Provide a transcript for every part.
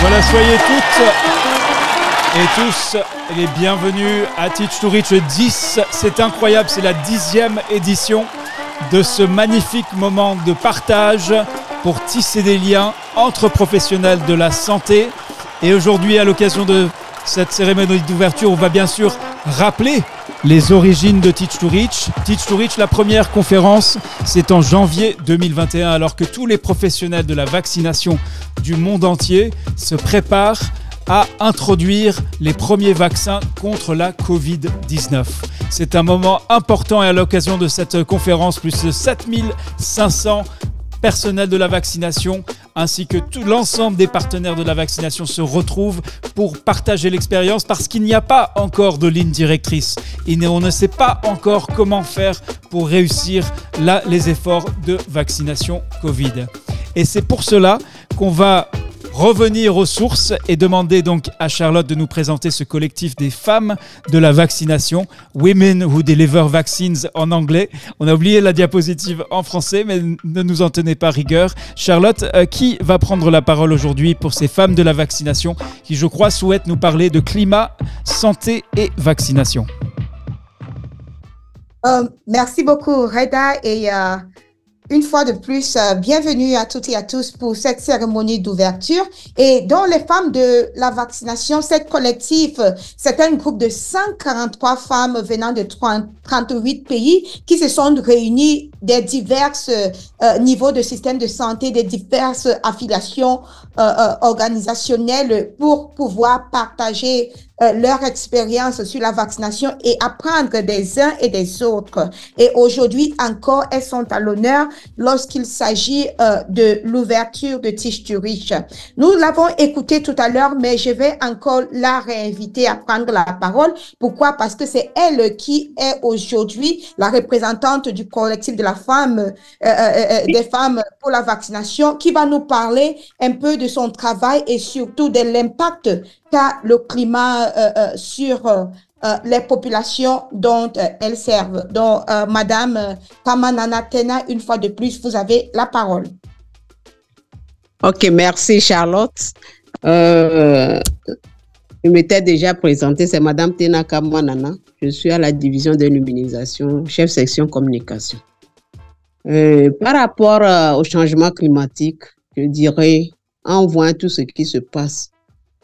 Voilà, soyez toutes et tous les bienvenus à Teach to Reach 10. C'est incroyable, c'est la 10e édition de ce magnifique moment de partage pour tisser des liens entre professionnels de la santé. Et aujourd'hui, à l'occasion de cette cérémonie d'ouverture, on va bien sûr rappeler les origines de Teach to Reach. Teach to Reach, la première conférence, c'est en janvier 2021, alors que tous les professionnels de la vaccination du monde entier se préparent à introduire les premiers vaccins contre la Covid-19. C'est un moment important et à l'occasion de cette conférence, plus de 7500 personnels de la vaccination ainsi que tout l'ensemble des partenaires de la vaccination se retrouvent pour partager l'expérience parce qu'il n'y a pas encore de ligne directrice et on ne sait pas encore comment faire pour réussir les efforts de vaccination Covid. Et c'est pour cela qu'on va revenir aux sources et demander donc à Charlotte de nous présenter ce collectif des femmes de la vaccination, Women Who Deliver Vaccines en anglais. On a oublié la diapositive en français, mais ne nous en tenez pas rigueur. Charlotte, qui va prendre la parole aujourd'hui pour ces femmes de la vaccination qui, je crois, souhaitent nous parler de climat, santé et vaccination? Merci beaucoup, Reda, et une fois de plus, bienvenue à toutes et à tous pour cette cérémonie d'ouverture. Et dans les femmes de la vaccination, cette collectif, c'est un groupe de 143 femmes venant de 38 pays qui se sont réunies des divers niveaux de système de santé, des diverses affiliations organisationnelles pour pouvoir partager leur expérience sur la vaccination et apprendre des uns et des autres. Et aujourd'hui encore, elles sont à l'honneur lorsqu'il s'agit de l'ouverture de Teach to Reach. Nous l'avons écouté tout à l'heure, mais je vais encore la réinviter à prendre la parole. Pourquoi? Parce que c'est elle qui est aujourd'hui la représentante du collectif de la femme, des femmes pour la vaccination, qui va nous parler un peu de son travail et surtout de l'impact qu'a le climat sur les populations dont elles servent. Donc, Madame Kamanana Tena, une fois de plus, vous avez la parole. Ok, merci Charlotte. Je m'étais déjà présentée, c'est Madame Tena Kamanana. Je suis à la division de l'immunisation, chef section communication. Par rapport au changement climatique, je dirais, en voyant tout ce qui se passe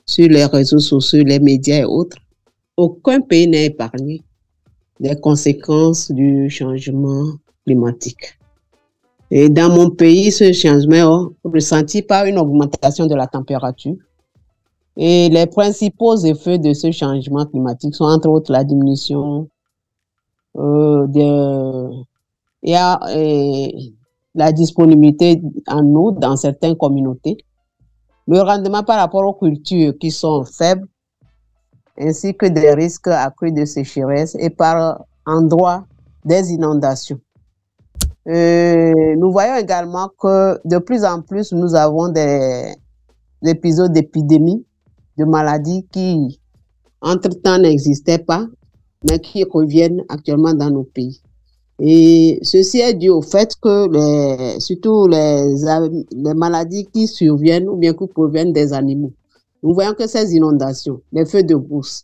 sur les réseaux sociaux, les médias et autres, aucun pays n'est épargné des conséquences du changement climatique. Et dans mon pays, ce changement est ressenti par une augmentation de la température. Et les principaux effets de ce changement climatique sont entre autres la diminution la disponibilité en eau dans certaines communautés, le rendement par rapport aux cultures qui sont faibles, ainsi que des risques accrus de sécheresse et par endroits des inondations. Nous voyons également que de plus en plus, nous avons des épisodes d'épidémie, de maladies qui, entre-temps, n'existaient pas, mais qui reviennent actuellement dans nos pays. Et ceci est dû au fait que surtout les maladies qui surviennent ou bien qui proviennent des animaux. Nous voyons que ces inondations, les feux de brousse,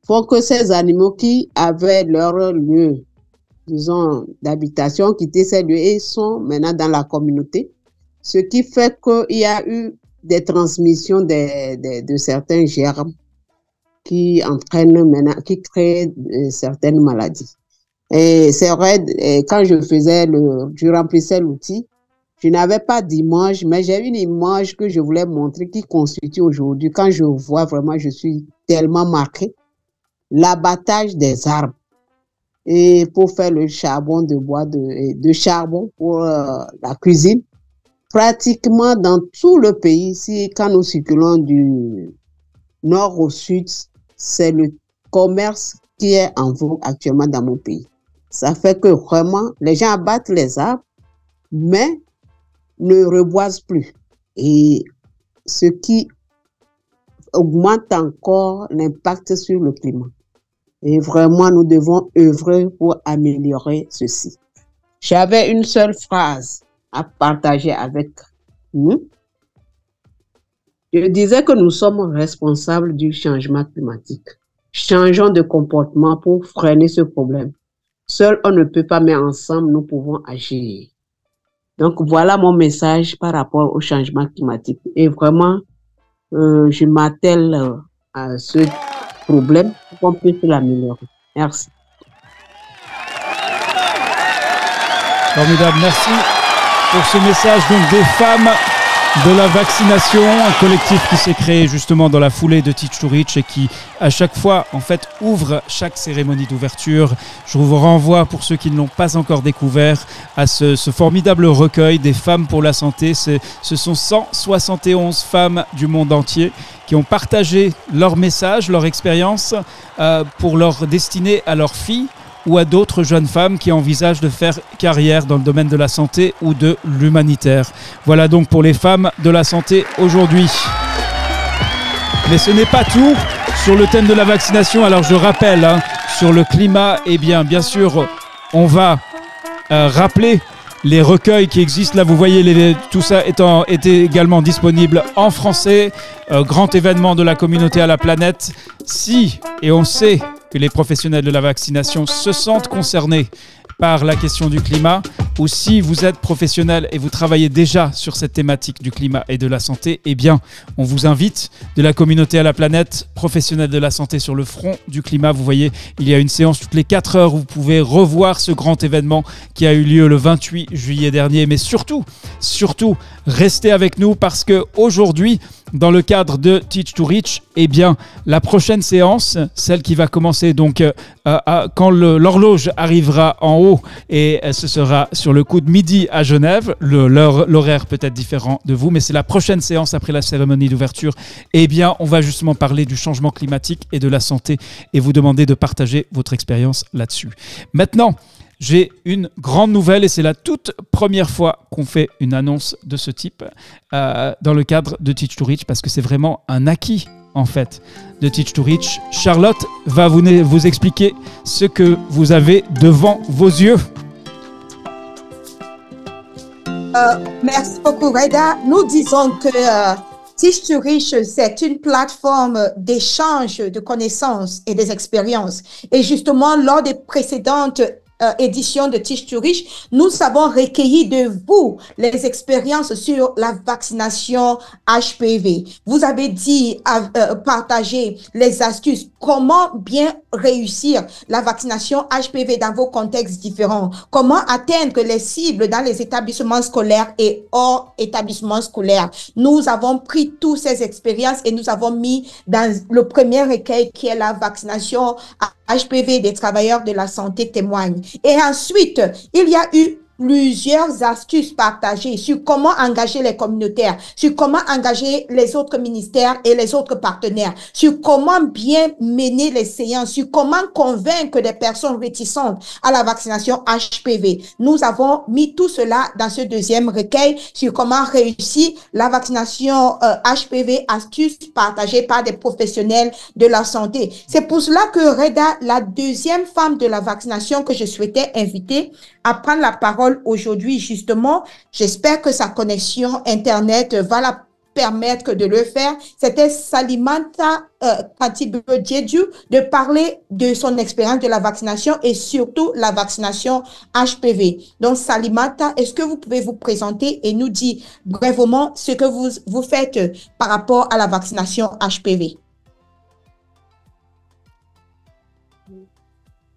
font que ces animaux qui avaient leur lieu, disons, d'habitation, quitté ces lieux et sont maintenant dans la communauté, ce qui fait qu'il y a eu des transmissions de certains germes qui entraînent maintenant, qui créent certaines maladies. Et c'est vrai, quand je remplissais l'outil, je n'avais pas d'image, mais j'ai une image que je voulais montrer qui constitue aujourd'hui, quand je vois vraiment, je suis tellement marquée, l'abattage des arbres. Et pour faire le charbon de bois, de charbon pour la cuisine, pratiquement dans tout le pays, quand nous circulons du nord au sud, c'est le commerce qui est en vogue actuellement dans mon pays. Ça fait que vraiment, les gens abattent les arbres, mais ne reboisent plus. Et ce qui augmente encore l'impact sur le climat. Et vraiment, nous devons œuvrer pour améliorer ceci. J'avais une seule phrase à partager avec nous. Je disais que nous sommes responsables du changement climatique. Changeons de comportement pour freiner ce problème. Seul, on ne peut pas, mais ensemble, nous pouvons agir. Donc, voilà mon message par rapport au changement climatique. Et vraiment, je m'attelle à ce problème pour qu'on puisse l'améliorer. Merci. Formidable, merci pour ce message donc des femmes de la vaccination, un collectif qui s'est créé justement dans la foulée de Teach to Reach et qui à chaque fois en fait ouvre chaque cérémonie d'ouverture. Je vous renvoie pour ceux qui ne l'ont pas encore découvert à ce formidable recueil des femmes pour la santé. Ce sont 171 femmes du monde entier qui ont partagé leur message, leur expérience pour leur destiner à leurs filles ou à d'autres jeunes femmes qui envisagent de faire carrière dans le domaine de la santé ou de l'humanitaire. Voilà donc pour les femmes de la santé aujourd'hui. Mais ce n'est pas tout sur le thème de la vaccination. Alors je rappelle, sur le climat, eh bien sûr, on va rappeler les recueils qui existent. Là, vous voyez, tout ça est également disponible en français. Grand événement de la communauté à la planète. Si, et on sait que les professionnels de la vaccination se sentent concernés par la question du climat, ou si vous êtes professionnel et vous travaillez déjà sur cette thématique du climat et de la santé, eh bien, on vous invite de la communauté à la planète, professionnels de la santé sur le front du climat. Vous voyez, il y a une séance toutes les 4 heures où vous pouvez revoir ce grand événement qui a eu lieu le 28 juillet dernier. Mais surtout, restez avec nous parce qu'aujourd'hui, dans le cadre de Teach to Reach, eh bien, la prochaine séance, celle qui va commencer donc quand l'horloge arrivera en haut, et ce sera sur le coup de midi à Genève. L'horaire peut être différent de vous, mais c'est la prochaine séance après la cérémonie d'ouverture. Eh bien, on va justement parler du changement climatique et de la santé et vous demander de partager votre expérience là-dessus. Maintenant, j'ai une grande nouvelle et c'est la toute première fois qu'on fait une annonce de ce type dans le cadre de Teach to Reach parce que c'est vraiment un acquis en fait de Teach to Reach. Charlotte va vous expliquer ce que vous avez devant vos yeux. Merci beaucoup Reda. Nous disons que Teach to Reach, c'est une plateforme d'échange de connaissances et des expériences. Et justement, lors des précédentes édition de Teach to Reach, nous avons recueilli de vous les expériences sur la vaccination HPV. Vous avez dit partager les astuces, comment bien réussir la vaccination HPV dans vos contextes différents, comment atteindre les cibles dans les établissements scolaires et hors établissements scolaires. Nous avons pris toutes ces expériences et nous avons mis dans le premier recueil qui est la vaccination HPV des travailleurs de la santé témoignent. Et ensuite, il y a eu plusieurs astuces partagées sur comment engager les communautaires, sur comment engager les autres ministères et les autres partenaires, sur comment bien mener les séances, sur comment convaincre les personnes réticentes à la vaccination HPV. Nous avons mis tout cela dans ce deuxième recueil sur comment réussir la vaccination HPV, astuces partagées par des professionnels de la santé. C'est pour cela que Reda, la deuxième femme de la vaccination que je souhaitais inviter à prendre la parole aujourd'hui, justement, j'espère que sa connexion Internet va la permettre de le faire. C'était Salimata Katibediedju de parler de son expérience de la vaccination et surtout la vaccination HPV. Donc, Salimata, est-ce que vous pouvez vous présenter et nous dire brièvement ce que vous faites par rapport à la vaccination HPV?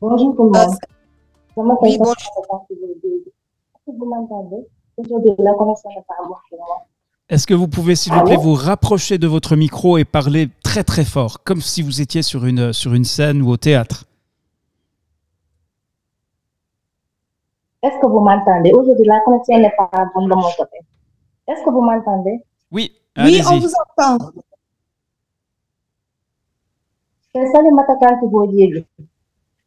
Bonjour tout le monde. Oui, bonjour. Vous m'entendez? Aujourd'hui, la connexion n'est pas bonne pour moi. Est-ce que vous pouvez, s'il vous plaît, vous rapprocher de votre micro et parler très très fort, comme si vous étiez sur une scène ou au théâtre? Est-ce que vous m'entendez? Aujourd'hui, la connexion n'est pas bonne de mon côté. Est-ce que vous m'entendez? Oui, oui, on vous entend. C'est Salimata Katibediedju.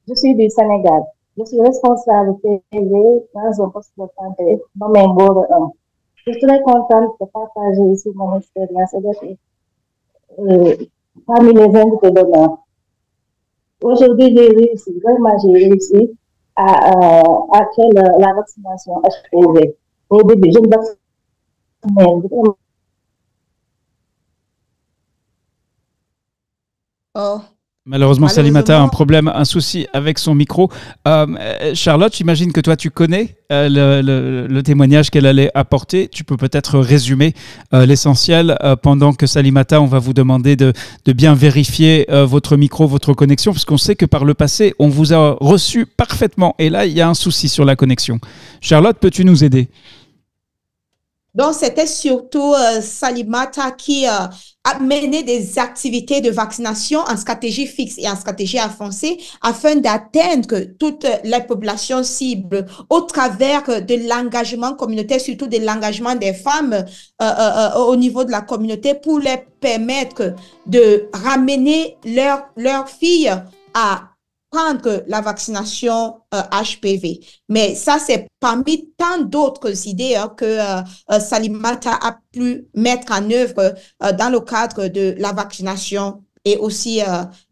Je suis du Sénégal. Je suis responsable PV dans un poste de santé dans mes bords 1. Je suis très contente de partager ici mon expérience et d'être parmi les invités d'honneur. Aujourd'hui, j'ai réussi à faire la vaccination HPV. Au début, je me vaccinais Oh. Malheureusement, Salimata a un problème, un souci avec son micro. Charlotte, j'imagine que toi, tu connais le témoignage qu'elle allait apporter. Tu peux peut-être résumer l'essentiel. Pendant que Salimata, on va vous demander de bien vérifier votre micro, votre connexion, parce qu'on sait que par le passé, on vous a reçu parfaitement. Et là, il y a un souci sur la connexion. Charlotte, peux-tu nous aider ? Donc, c'était surtout Salimata qui a mené des activités de vaccination en stratégie fixe et en stratégie avancée afin d'atteindre toutes les populations cibles au travers de l'engagement communautaire, surtout de l'engagement des femmes au niveau de la communauté pour les permettre de ramener leurs filles à prendre la vaccination HPV. Mais ça, c'est parmi tant d'autres idées que Salimata a pu mettre en œuvre dans le cadre de la vaccination et aussi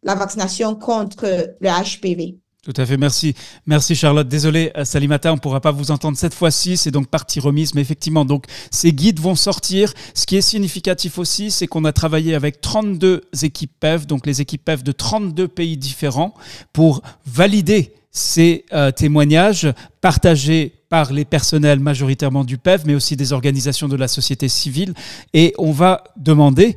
la vaccination contre le HPV. Tout à fait, merci. Merci Charlotte. Désolé Salimata, on ne pourra pas vous entendre cette fois-ci, c'est donc partie remise. Mais effectivement, donc, ces guides vont sortir. Ce qui est significatif aussi, c'est qu'on a travaillé avec 32 équipes PEV, donc les équipes PEV de 32 pays différents, pour valider ces témoignages partagés par les personnels majoritairement du PEV, mais aussi des organisations de la société civile. Et on va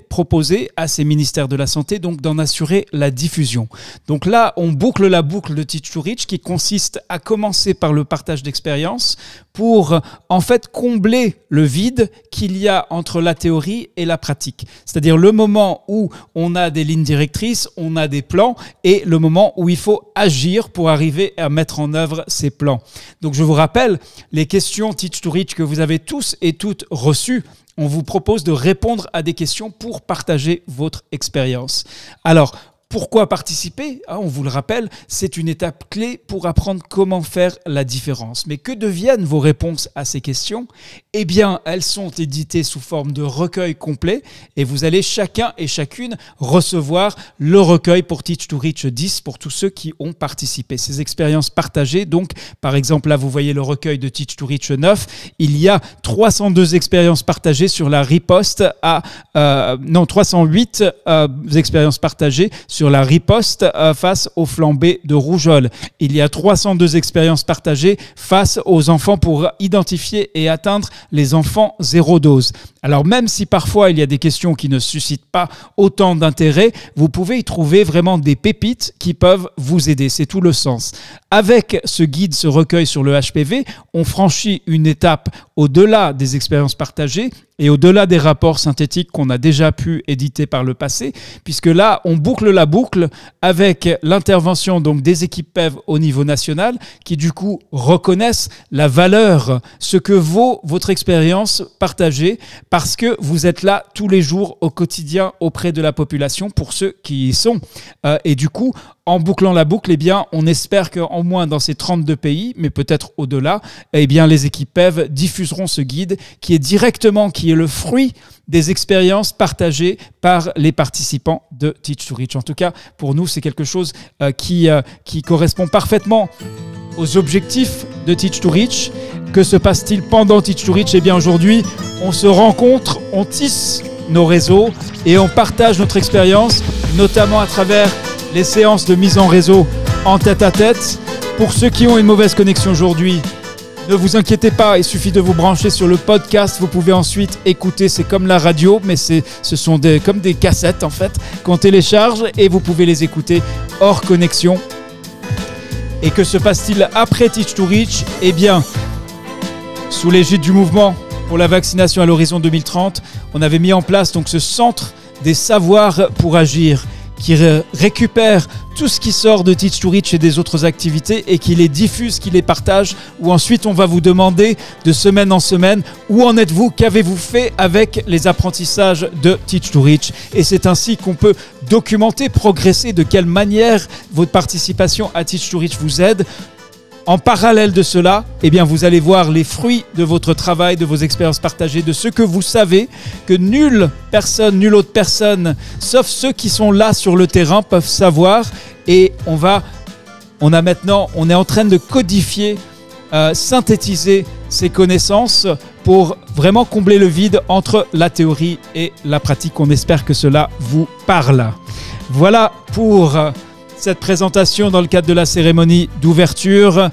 proposer à ces ministères de la Santé donc d'en assurer la diffusion. Donc là, on boucle la boucle de Teach to Reach qui consiste à commencer par le partage d'expériences pour en fait combler le vide qu'il y a entre la théorie et la pratique. C'est-à-dire le moment où on a des lignes directrices, on a des plans et le moment où il faut agir pour arriver à mettre en œuvre ces plans. Donc je vous rappelle, les questions Teach to Reach que vous avez tous et toutes reçues, on vous propose de répondre à des questions pour partager votre expérience. Alors, pourquoi participer ? On vous le rappelle, c'est une étape clé pour apprendre comment faire la différence. Mais que deviennent vos réponses à ces questions ? Eh bien, elles sont éditées sous forme de recueil complet et vous allez chacun et chacune recevoir le recueil pour Teach to Reach 10 pour tous ceux qui ont participé. Ces expériences partagées, donc, par exemple, là, vous voyez le recueil de Teach to Reach 9. Il y a 302 expériences partagées sur la riposte 308 expériences partagées sur la riposte face aux flambées de rougeole. Il y a 302 expériences partagées face aux enfants pour identifier et atteindre les enfants zéro dose. Alors même si parfois il y a des questions qui ne suscitent pas autant d'intérêt, vous pouvez y trouver vraiment des pépites qui peuvent vous aider. C'est tout le sens. Avec ce guide, ce recueil sur le HPV, on franchit une étape au-delà des expériences partagées et au-delà des rapports synthétiques qu'on a déjà pu éditer par le passé, puisque là, on boucle la boucle avec l'intervention donc des équipes PEV au niveau national qui du coup reconnaissent la valeur, ce que vaut votre expérience partagée, parce que vous êtes là tous les jours au quotidien auprès de la population pour ceux qui y sont. Et du coup, en bouclant la boucle, eh bien, on espère qu'en moins dans ces 32 pays, mais peut-être au-delà, eh bien, les équipes PEV diffuseront ce guide qui est le fruit des expériences partagées par les participants de Teach to Reach. En tout cas, pour nous, c'est quelque chose qui correspond parfaitement aux objectifs de Teach to Reach. Que se passe-t-il pendant Teach to Reach ? Eh bien, aujourd'hui, on se rencontre, on tisse nos réseaux et on partage notre expérience, notamment à travers les séances de mise en réseau en tête-à-tête. Pour ceux qui ont une mauvaise connexion aujourd'hui, ne vous inquiétez pas, il suffit de vous brancher sur le podcast. Vous pouvez ensuite écouter, c'est comme la radio, mais ce sont comme des cassettes en fait qu'on télécharge et vous pouvez les écouter hors connexion. Et que se passe-t-il après Teach to Reach ? Eh bien, sous l'égide du mouvement pour la vaccination à l'horizon 2030, on avait mis en place donc ce centre des savoirs pour agir, qui récupère tout ce qui sort de Teach to Reach et des autres activités et qui les diffuse, qui les partage, où ensuite on va vous demander de semaine en semaine où en êtes-vous, qu'avez-vous fait avec les apprentissages de Teach to Reach. Et c'est ainsi qu'on peut documenter, progresser, de quelle manière votre participation à Teach to Reach vous aide. En parallèle de cela, eh bien, vous allez voir les fruits de votre travail, de vos expériences partagées, de ce que vous savez, que nulle autre personne, sauf ceux qui sont là sur le terrain, peuvent savoir. Et on est en train de codifier, synthétiser ces connaissances pour vraiment combler le vide entre la théorie et la pratique. On espère que cela vous parle. Voilà pour cette présentation dans le cadre de la cérémonie d'ouverture.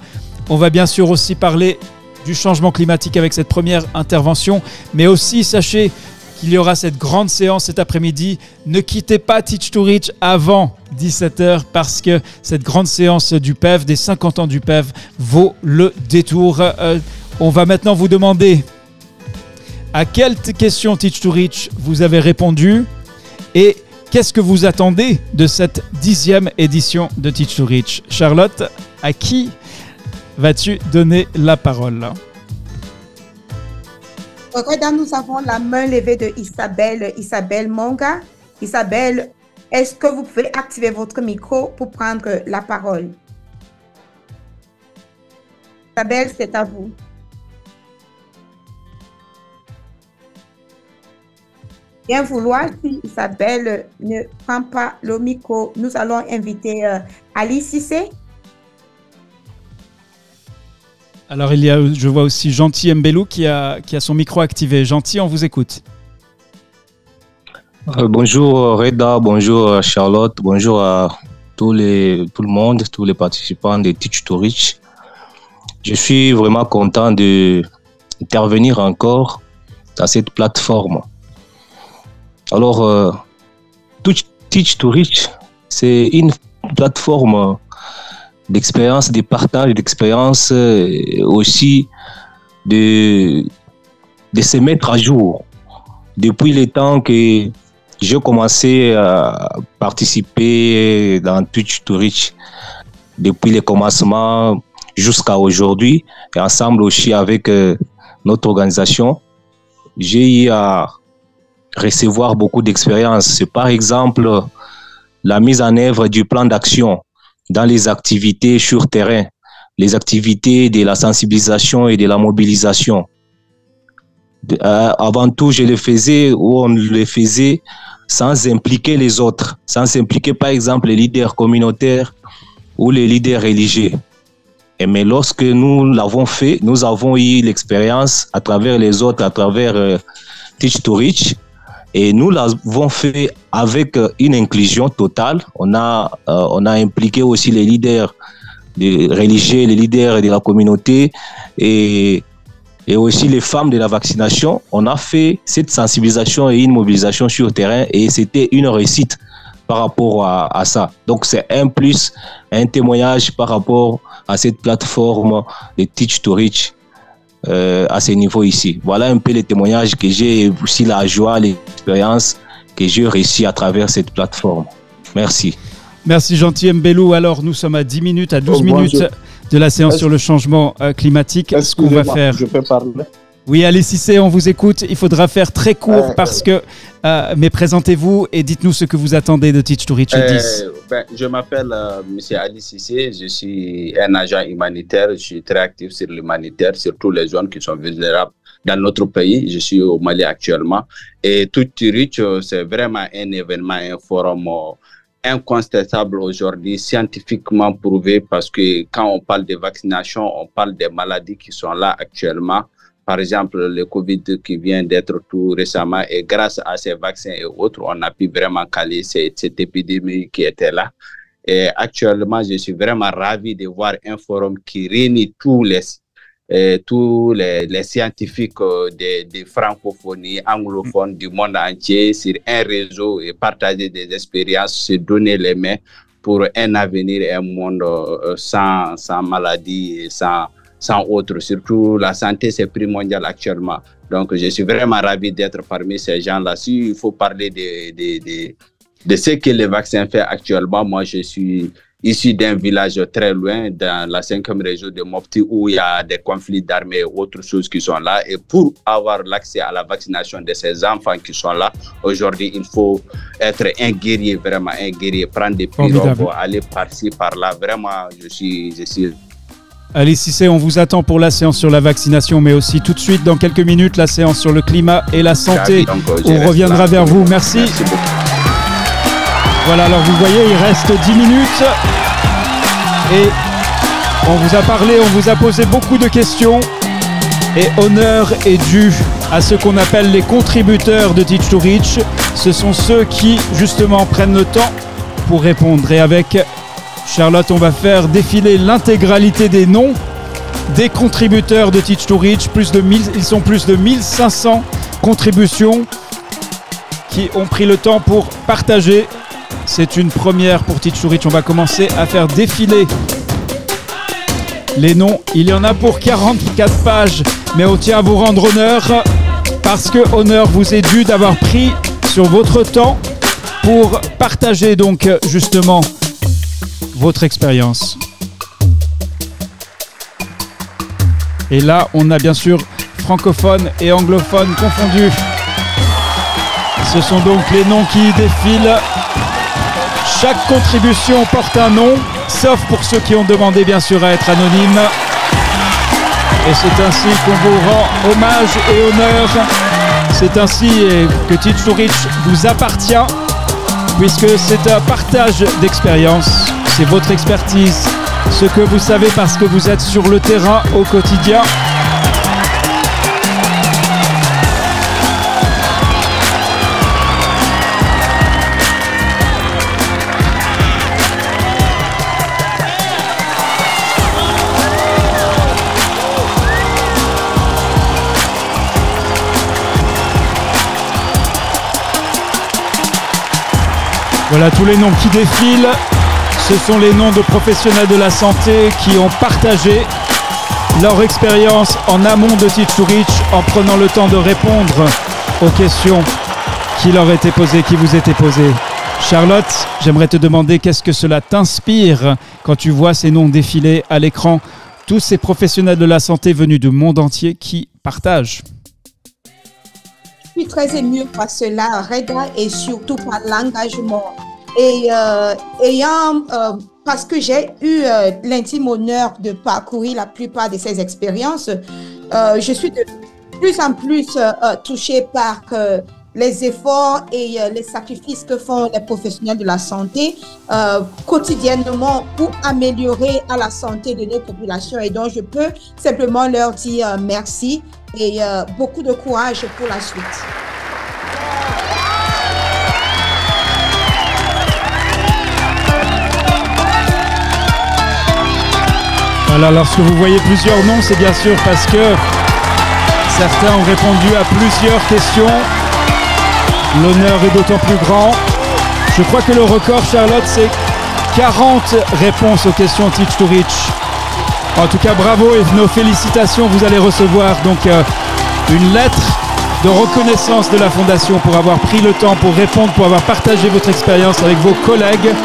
On va bien sûr aussi parler du changement climatique avec cette première intervention, mais aussi sachez qu'il y aura cette grande séance cet après-midi. Ne quittez pas Teach to Reach avant 17h parce que cette grande séance du PEV, des 50 ans du PEV, vaut le détour. On va maintenant vous demander à quelle question Teach to Reach vous avez répondu et qu'est-ce que vous attendez de cette 10e édition de Teach to Reach. Charlotte, à qui vas-tu donner la parole? Regarde, nous avons la main levée de Isabelle Monga. Isabelle, est-ce que vous pouvez activer votre micro pour prendre la parole? Isabelle, c'est à vous. Bien vouloir, si Isabelle ne prend pas le micro, nous allons inviter Ali Cissé. Alors, je vois aussi Gentil Mbelou qui a son micro activé. Gentil, on vous écoute. Bonjour Reda, bonjour Charlotte, bonjour à tout le monde, tous les participants de Teach to Reach. Je suis vraiment content d'intervenir encore dans cette plateforme. Alors, Teach to Reach, c'est une plateforme d'expérience, de partage d'expérience, aussi de se mettre à jour. Depuis le temps que j'ai commencé à participer dans Teach to Reach, depuis le commencement jusqu'à aujourd'hui, et ensemble aussi avec notre organisation, j'ai eu à recevoir beaucoup d'expériences. Par exemple, la mise en œuvre du plan d'action dans les activités sur terrain, les activités de la sensibilisation et de la mobilisation. Avant tout, je le faisais ou on le faisait sans impliquer les autres, sans impliquer par exemple les leaders communautaires ou les leaders religieux. Mais lorsque nous l'avons fait, nous avons eu l'expérience à travers les autres, à travers Teach to Reach, et nous l'avons fait avec une inclusion totale. On a impliqué aussi les leaders religieux, les leaders de la communauté et aussi les femmes de la vaccination. On a fait cette sensibilisation et une mobilisation sur le terrain et c'était une réussite par rapport à ça. Donc c'est un plus, un témoignage par rapport à cette plateforme de Teach to Reach. À ce niveau ici. Voilà un peu les témoignages que j'ai, aussi la joie, l'expérience que j'ai réussi à travers cette plateforme. Merci. Merci Gentil Mbelou. Alors nous sommes à 10 minutes, à 12 minutes de la séance sur le changement climatique. Ce qu'on va faire... Je peux parler? Oui, allez Cissé, on vous écoute. Il faudra faire très court parce que... mais présentez-vous et dites-nous ce que vous attendez de Teach to Reach 10. Je m'appelle M. Ali Cissé, je suis un agent humanitaire, je suis très actif sur l'humanitaire, sur toutes les zones qui sont vulnérables dans notre pays. Je suis au Mali actuellement. Et Teach to Reach, c'est vraiment un événement, un forum incontestable aujourd'hui, scientifiquement prouvé, parce que quand on parle de vaccination, on parle des maladies qui sont là actuellement. Par exemple, le Covid qui vient d'être tout récemment, et grâce à ces vaccins et autres, on a pu vraiment caler cette épidémie qui était là. Et actuellement, je suis vraiment ravi de voir un forum qui réunit tous les scientifiques de francophonie, anglophones du monde entier sur un réseau et partager des expériences, se donner les mains pour un avenir et un monde sans maladie et sans autre. Surtout, la santé, c'est primordial actuellement. Donc, je suis vraiment ravi d'être parmi ces gens-là. S'il faut parler de ce que le vaccin fait actuellement, moi, je suis issu d'un village très loin, dans la 5e région de Mopti, où il y a des conflits d'armées et autres choses qui sont là. Et pour avoir l'accès à la vaccination de ces enfants qui sont là, aujourd'hui, il faut être un guerrier, vraiment un guerrier, prendre des pirogues, aller par-ci, par-là. Vraiment, je suis... Allez Cissé, on vous attend pour la séance sur la vaccination, mais aussi tout de suite, dans quelques minutes, la séance sur le climat et la santé. On reviendra vers vous. Merci. Merci beaucoup. Voilà, alors vous voyez, il reste 10 minutes. Et on vous a parlé, on vous a posé beaucoup de questions. Et honneur est dû à ce qu'on appelle les contributeurs de Teach to Reach. Ce sont ceux qui, justement, prennent le temps pour répondre. Et avec Charlotte, on va faire défiler l'intégralité des noms des contributeurs de Teach to Reach. Ils sont plus de 1500 contributions qui ont pris le temps pour partager. C'est une première pour Teach to Reach. On va commencer à faire défiler les noms. Il y en a pour 44 pages, mais on tient à vous rendre honneur parce que honneur vous est dû d'avoir pris sur votre temps pour partager donc justement votre expérience. Et là, on a bien sûr francophones et anglophones confondus. Ce sont donc les noms qui défilent. Chaque contribution porte un nom, sauf pour ceux qui ont demandé bien sûr à être anonymes. Et c'est ainsi qu'on vous rend hommage et honneur. C'est ainsi que Teach to Reach vous appartient, puisque c'est un partage d'expérience. C'est votre expertise, ce que vous savez parce que vous êtes sur le terrain au quotidien. Voilà tous les noms qui défilent. Ce sont les noms de professionnels de la santé qui ont partagé leur expérience en amont de Teach to Reach en prenant le temps de répondre aux questions qui leur étaient posées, qui vous étaient posées. Charlotte, j'aimerais te demander qu'est-ce que cela t'inspire quand tu vois ces noms défiler à l'écran, tous ces professionnels de la santé venus du monde entier qui partagent. Je suis très émue par cela, Reda, et surtout par l'engagement. Et parce que j'ai eu l'intime honneur de parcourir la plupart de ces expériences, je suis de plus en plus touchée par les efforts et les sacrifices que font les professionnels de la santé quotidiennement pour améliorer à la santé de notre population. Et donc, je peux simplement leur dire merci et beaucoup de courage pour la suite. Voilà, lorsque vous voyez plusieurs noms, c'est bien sûr parce que certains ont répondu à plusieurs questions. L'honneur est d'autant plus grand. Je crois que le record, Charlotte, c'est 40 réponses aux questions Teach to Reach. En tout cas, bravo et nos félicitations. Vous allez recevoir donc une lettre de reconnaissance de la Fondation pour avoir pris le temps pour répondre, pour avoir partagé votre expérience avec vos collègues.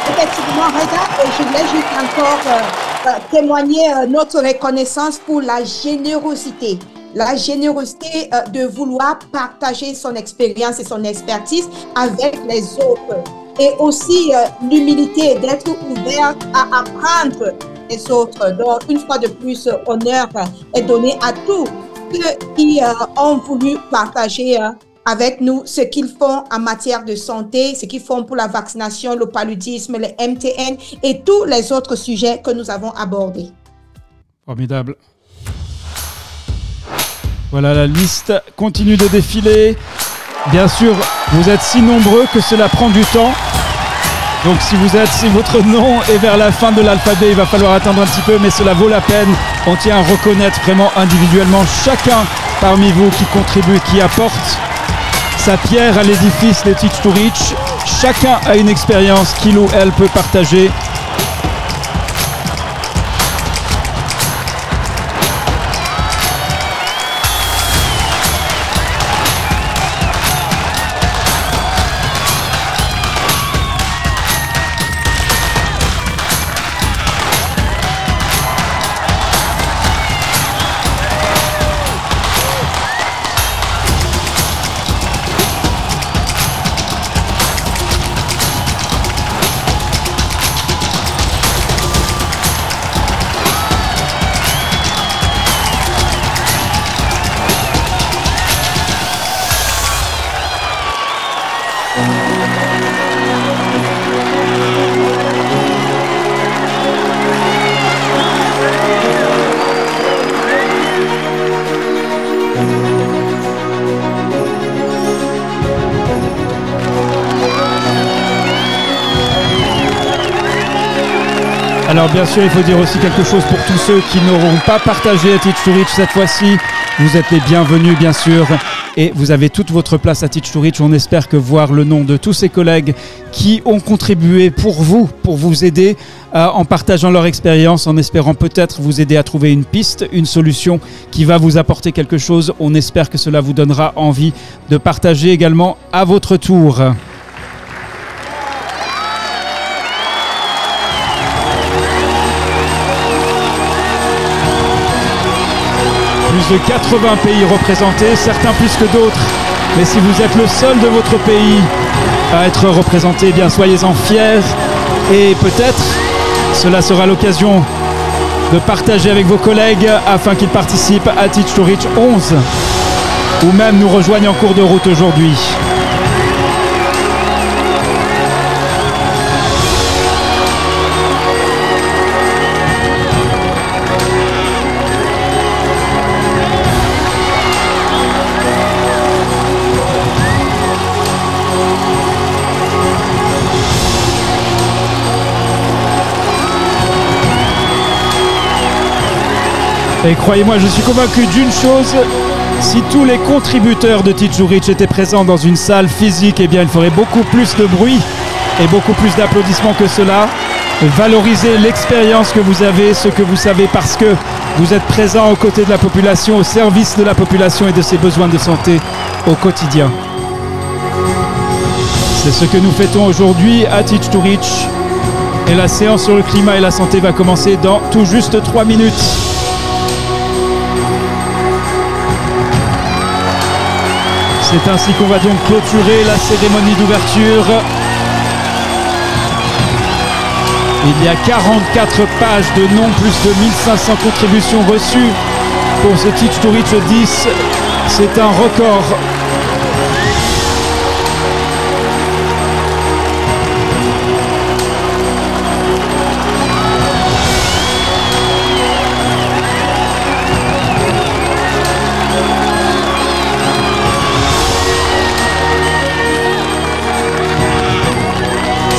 Effectivement, Reda, je voulais juste encore témoigner notre reconnaissance pour la générosité. La générosité de vouloir partager son expérience et son expertise avec les autres. Et aussi l'humilité d'être ouvert à apprendre les autres. Donc, une fois de plus, honneur est donné à tous ceux qui ont voulu partager avec nous ce qu'ils font en matière de santé, ce qu'ils font pour la vaccination, le paludisme, le MTN et tous les autres sujets que nous avons abordés. Formidable. Voilà, la liste continue de défiler. Bien sûr, vous êtes si nombreux que cela prend du temps. Donc si votre nom est vers la fin de l'alphabet, il va falloir attendre un petit peu, mais cela vaut la peine. On tient à reconnaître vraiment individuellement chacun parmi vous qui contribue, qui apporte sa pierre à l'édifice de Teach to Reach. Chacun a une expérience qu'il ou elle peut partager. Alors bien sûr, il faut dire aussi quelque chose pour tous ceux qui n'auront pas partagé à Teach to Reach cette fois-ci. Vous êtes les bienvenus, bien sûr, et vous avez toute votre place à Teach to Reach. On espère que voir le nom de tous ces collègues qui ont contribué pour vous aider en partageant leur expérience, en espérant peut-être vous aider à trouver une piste, une solution qui va vous apporter quelque chose. On espère que cela vous donnera envie de partager également à votre tour. Plus de 80 pays représentés, certains plus que d'autres. Mais si vous êtes le seul de votre pays à être représenté, eh bien soyez-en fiers. Et peut-être cela sera l'occasion de partager avec vos collègues afin qu'ils participent à Teach to Reach 11 ou même nous rejoignent en cours de route aujourd'hui. Et croyez-moi, je suis convaincu d'une chose, si tous les contributeurs de Teach to Reach étaient présents dans une salle physique, eh bien il ferait beaucoup plus de bruit et beaucoup plus d'applaudissements que cela. Valorisez l'expérience que vous avez, ce que vous savez, parce que vous êtes présents aux côtés de la population, au service de la population et de ses besoins de santé au quotidien. C'est ce que nous fêtons aujourd'hui à Teach to Reach. Et la séance sur le climat et la santé va commencer dans tout juste 3 minutes. C'est ainsi qu'on va donc clôturer la cérémonie d'ouverture. Il y a 44 pages de non plus de 1500 contributions reçues pour ce Teach to Reach 10. C'est un record.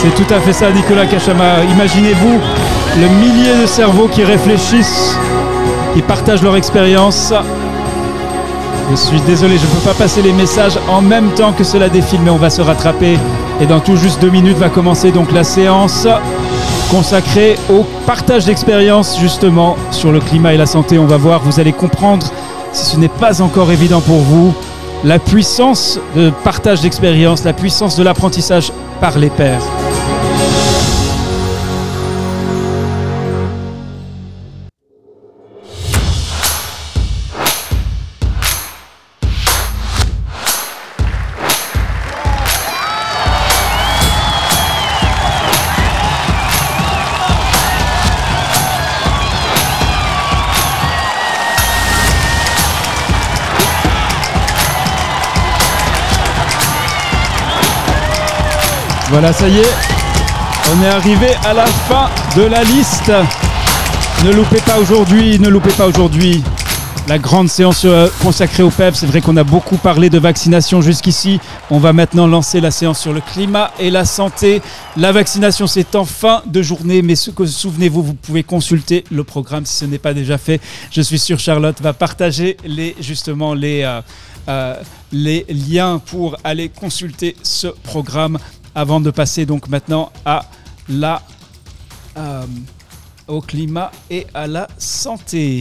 C'est tout à fait ça, Nicolas Kachama. Imaginez-vous le millier de cerveaux qui réfléchissent, qui partagent leur expérience. Je suis désolé, je ne peux pas passer les messages en même temps que cela défile, mais on va se rattraper. Et dans tout juste 2 minutes va commencer donc la séance consacrée au partage d'expérience justement sur le climat et la santé. On va voir, vous allez comprendre, si ce n'est pas encore évident pour vous, la puissance de partage d'expérience, la puissance de l'apprentissage par les pairs. Voilà, ça y est, on est arrivé à la fin de la liste. Ne loupez pas aujourd'hui, la grande séance consacrée au PEP. C'est vrai qu'on a beaucoup parlé de vaccination jusqu'ici. On va maintenant lancer la séance sur le climat et la santé. La vaccination, c'est en fin de journée, mais souvenez-vous, vous pouvez consulter le programme si ce n'est pas déjà fait. Je suis sûr Charlotte va partager les liens pour aller consulter ce programme. Avant de passer donc maintenant à au climat et à la santé.